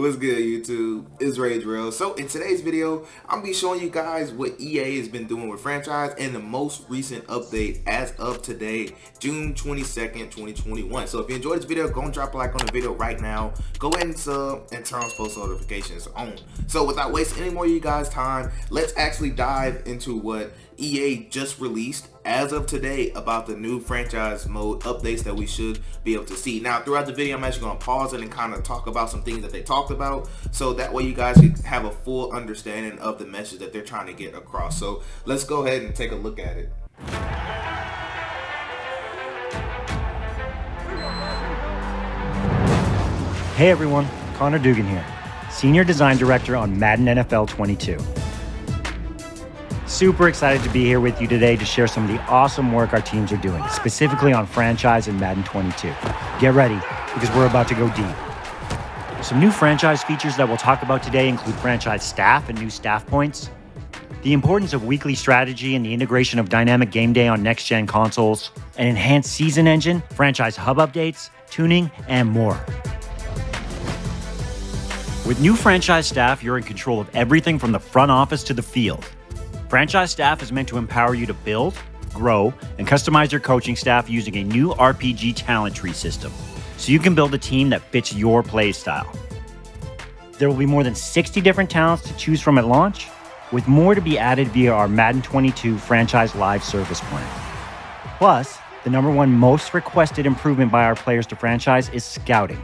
What's good, YouTube? It's Ray Drill. So in today's video, I'm gonna be showing you guys what EA has been doing with franchise and the most recent update as of today, June 22nd, 2021. So if you enjoyed this video, go and drop a like on the video right now. Go ahead and sub and turn on post notifications on. So without wasting any more of you guys' time, let's actually dive into what EA just released as of today about the new franchise mode updates that we should be able to see. Now throughout the video, I'm actually going to pause it and kind of talk about some things that they talked about, so that way you guys can have a full understanding of the message that they're trying to get across. So let's go ahead and take a look at it. Hey everyone, Connor Dugan here, Senior Design Director on Madden NFL 22. Super excited to be here with you today to share some of the awesome work our teams are doing, specifically on franchise and Madden 22. Get ready, because we're about to go deep. Some new franchise features that we'll talk about today include franchise staff and new staff points, the importance of weekly strategy and the integration of dynamic game day on next-gen consoles, an enhanced season engine, franchise hub updates, tuning, and more. With new franchise staff, you're in control of everything from the front office to the field. Franchise staff is meant to empower you to build, grow, and customize your coaching staff using a new RPG talent tree system, so you can build a team that fits your play style. There will be more than 60 different talents to choose from at launch, with more to be added via our Madden 22 franchise live service plan. Plus, the #1 most requested improvement by our players to franchise is scouting.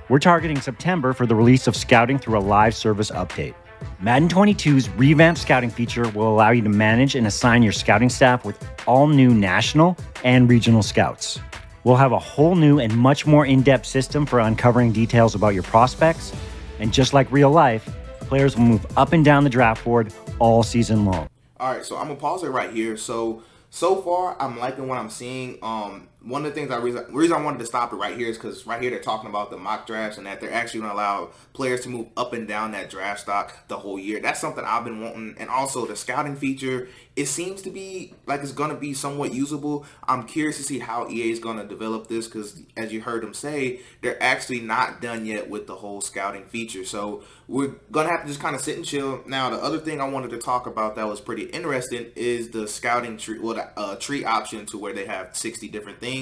We're targeting September for the release of scouting through a live service update. Madden 22's revamped scouting feature will allow you to manage and assign your scouting staff with all new national and regional scouts. We'll have a whole new and much more in-depth system for uncovering details about your prospects, and just like real life, players will move up and down the draft board all season long. All right, so I'm gonna pause it right here. So far I'm liking what I'm seeing. One of the things reason I wanted to stop it right here is because right here they're talking about the mock drafts and that they're actually going to allow players to move up and down that draft stock the whole year. That's something I've been wanting. And also the scouting feature, it seems to be like it's going to be somewhat usable. I'm curious to see how EA is going to develop this, because as you heard them say, they're actually not done yet with the whole scouting feature. So we're going to have to just kind of sit and chill. Now, the other thing I wanted to talk about that was pretty interesting is the scouting tree, well, the tree option to where they have 60 different things.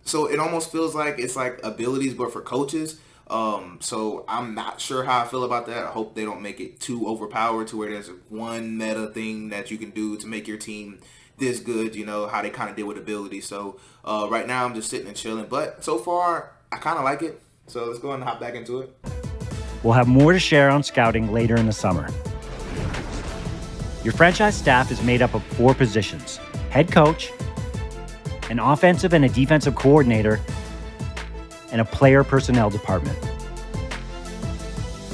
So it almost feels like it's like abilities but for coaches. So I'm not sure how I feel about that. I hope they don't make it too overpowered to where there's one meta thing that you can do to make your team this good, you know, how they kind of did with ability. So right now I'm just sitting and chilling, but so far I kind of like it. So let's go ahead and hop back into it. We'll have more to share on scouting later in the summer. Your franchise staff is made up of 4 positions: head coach, an offensive and a defensive coordinator, and a player personnel department.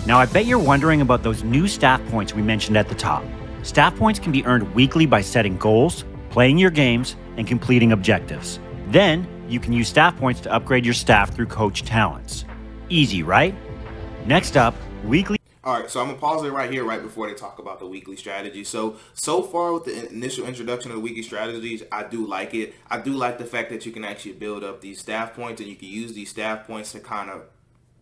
Now, I bet you're wondering about those new staff points we mentioned at the top. Staff points can be earned weekly by setting goals, playing your games, and completing objectives. Then, you can use staff points to upgrade your staff through coach talents. Easy, right? Next up, weekly. All right, so I'm going to pause it right here, right before they talk about the weekly strategy. So far with the initial introduction of the weekly strategies, I do like it. I do like the fact that you can actually build up these staff points, and you can use these staff points to kind of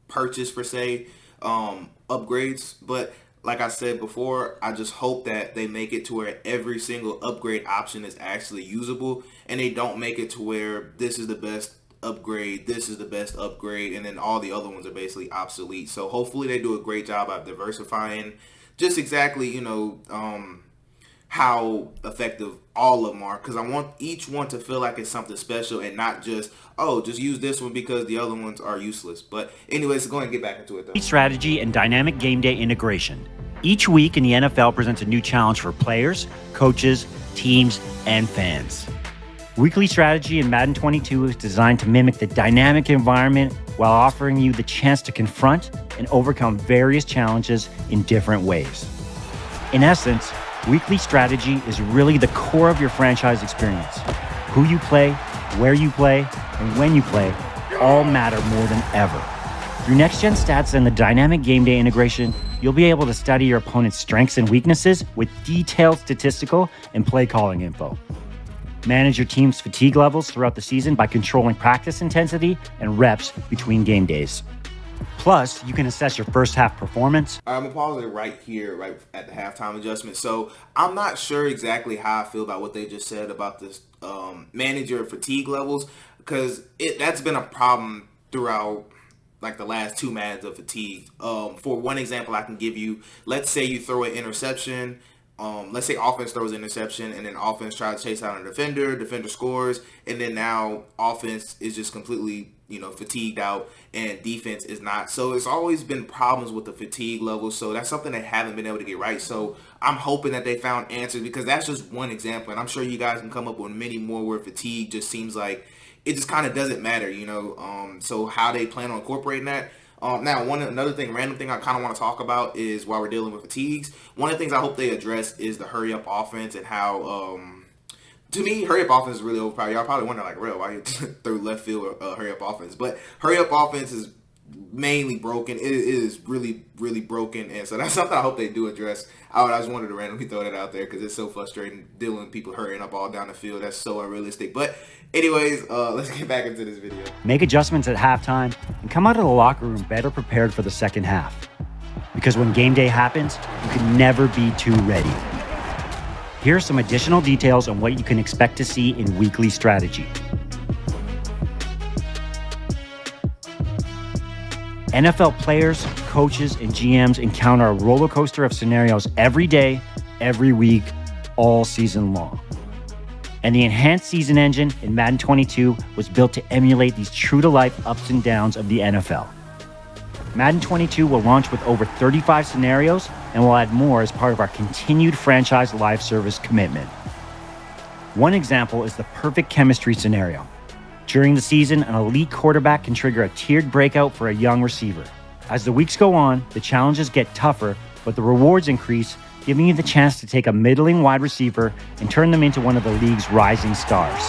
purchase, per se, upgrades. But like I said before, I just hope that they make it to where every single upgrade option is actually usable, and they don't make it to where this is the best upgrade, this is the best upgrade, and then all the other ones are basically obsolete. So hopefully they do a great job of diversifying just exactly, you know, how effective all of them are, because I want each one to feel like it's something special and not just, oh, just use this one because the other ones are useless. But anyways, go ahead and get back into it though. Strategy and dynamic game day integration. Each week in the NFL presents a new challenge for players, coaches, teams, and fans. Weekly strategy in Madden 22 is designed to mimic the dynamic environment while offering you the chance to confront and overcome various challenges in different ways. In essence, weekly strategy is really the core of your franchise experience. Who you play, where you play, and when you play all matter more than ever. Through next-gen stats and the dynamic game day integration, you'll be able to study your opponent's strengths and weaknesses with detailed statistical and play calling info. Manage your team's fatigue levels throughout the season by controlling practice intensity and reps between game days. Plus, you can assess your first half performance. I'm gonna pause it right here, right at the halftime adjustment. So I'm not sure exactly how I feel about what they just said about this manager fatigue levels, because that's been a problem throughout like the last two Maddens of fatigue. For one example I can give you, let's say you throw an interception. Let's say offense throws an interception and then offense tries to chase out a defender scores, and then now offense is just completely, fatigued out and defense is not. So it's always been problems with the fatigue level. So that's something they haven't been able to get right. So I'm hoping that they found answers, because that's just one example. And I'm sure you guys can come up with many more where fatigue just seems like it just kind of doesn't matter, So how they plan on incorporating that. Now, random thing I kind of want to talk about is, while we're dealing with fatigues, one of the things I hope they address is the hurry up offense, and how, to me, hurry up offense is really overpowered. Y'all probably wonder, like, real, why you through left field hurry up offense? But hurry up offense is mainly broken. It is really, really broken, and so that's something I hope they do address. I just wanted to randomly throw that out there because it's so frustrating dealing with people hurrying up all down the field. That's so unrealistic. But anyways, let's get back into this video. Make adjustments at halftime and come out of the locker room better prepared for the second half. Because when game day happens, you can never be too ready. Here are some additional details on what you can expect to see in weekly strategy. NFL players, coaches, and GMs encounter a roller coaster of scenarios every day, every week, all season long. And the enhanced season engine in Madden 22 was built to emulate these true-to-life ups and downs of the NFL. Madden 22 will launch with over 35 scenarios, and we'll add more as part of our continued franchise live service commitment. One example is the perfect chemistry scenario. During the season, an elite quarterback can trigger a tiered breakout for a young receiver. As the weeks go on, the challenges get tougher, but the rewards increase, giving you the chance to take a middling wide receiver and turn them into one of the league's rising stars.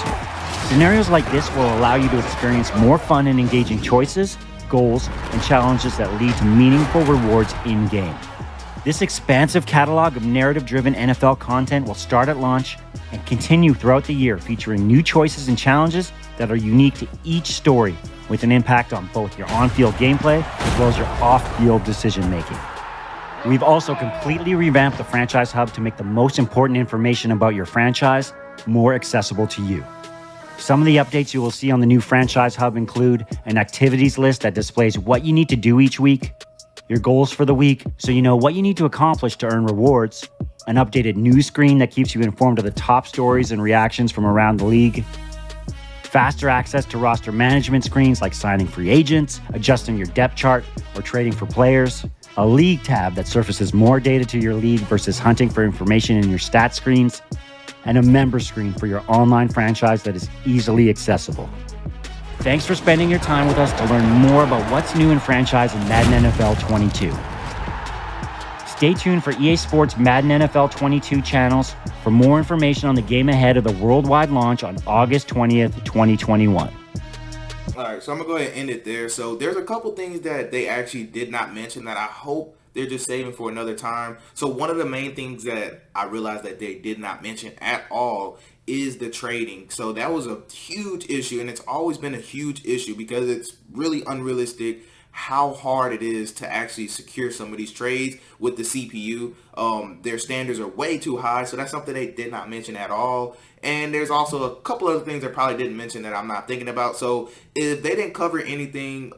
Scenarios like this will allow you to experience more fun and engaging choices, goals, and challenges that lead to meaningful rewards in-game. This expansive catalog of narrative-driven NFL content will start at launch and continue throughout the year, featuring new choices and challenges that are unique to each story, with an impact on both your on-field gameplay as well as your off-field decision-making. We've also completely revamped the Franchise Hub to make the most important information about your franchise more accessible to you. Some of the updates you will see on the new Franchise Hub include an activities list that displays what you need to do each week, your goals for the week so you know what you need to accomplish to earn rewards, an updated news screen that keeps you informed of the top stories and reactions from around the league, faster access to roster management screens like signing free agents, adjusting your depth chart, or trading for players, a league tab that surfaces more data to your league versus hunting for information in your stat screens, and a member screen for your online franchise that is easily accessible. Thanks for spending your time with us to learn more about what's new in franchise in Madden NFL 22. Stay tuned for EA Sports Madden NFL 22 channels for more information on the game ahead of the worldwide launch on August 20th, 2021. All right, so I'm going to go ahead and end it there. So there's a couple things that they actually did not mention that I hope they're just saving for another time. So one of the main things that I realized that they did not mention at all is the trading. So that was a huge issue, and it's always been a huge issue because it's really unrealistic how hard it is to actually secure some of these trades with the CPU. Their standards are way too high, so that's something they did not mention at all. And there's also a couple other things they probably didn't mention that I'm not thinking about. So if they didn't cover anything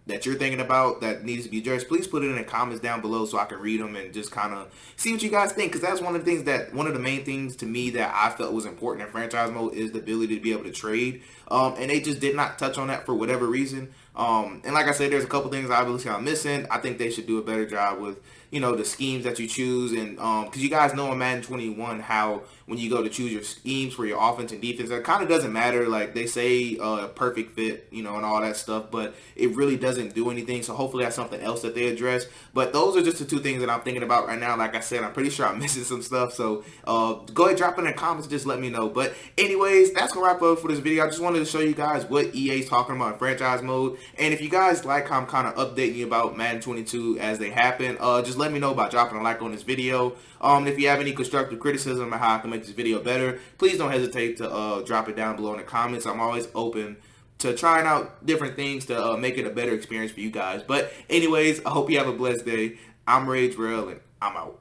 that you're thinking about that needs to be addressed, please put it in the comments down below so I can read them and just kind of see what you guys think. Because that's one of the main things to me that I felt was important in franchise mode is the ability to be able to trade. And they just did not touch on that for whatever reason. And like I said, there's a couple things obviously I'm missing. I think they should do a better job with, the schemes that you choose. And because you guys know in Madden 21 how when you go to choose your schemes for your offense and defense, it kind of doesn't matter. Like they say perfect fit, and all that stuff, but it really doesn't do anything. So hopefully that's something else that they address. But those are just the two things that I'm thinking about right now. Like I said, I'm pretty sure I'm missing some stuff. So go ahead, drop it in the comments, just let me know. But anyways, that's going to wrap up for this video. I just wanted to show you guys what EA's talking about in franchise mode. And if you guys like how I'm kind of updating you about Madden 22 as they happen, just let me know by dropping a like on this video. If you have any constructive criticism on how I can make this video better, please don't hesitate to drop it down below in the comments. I'm always open trying out different things to make it a better experience for you guys. But anyways, I hope you have a blessed day. I'm Rage Rail, and I'm out.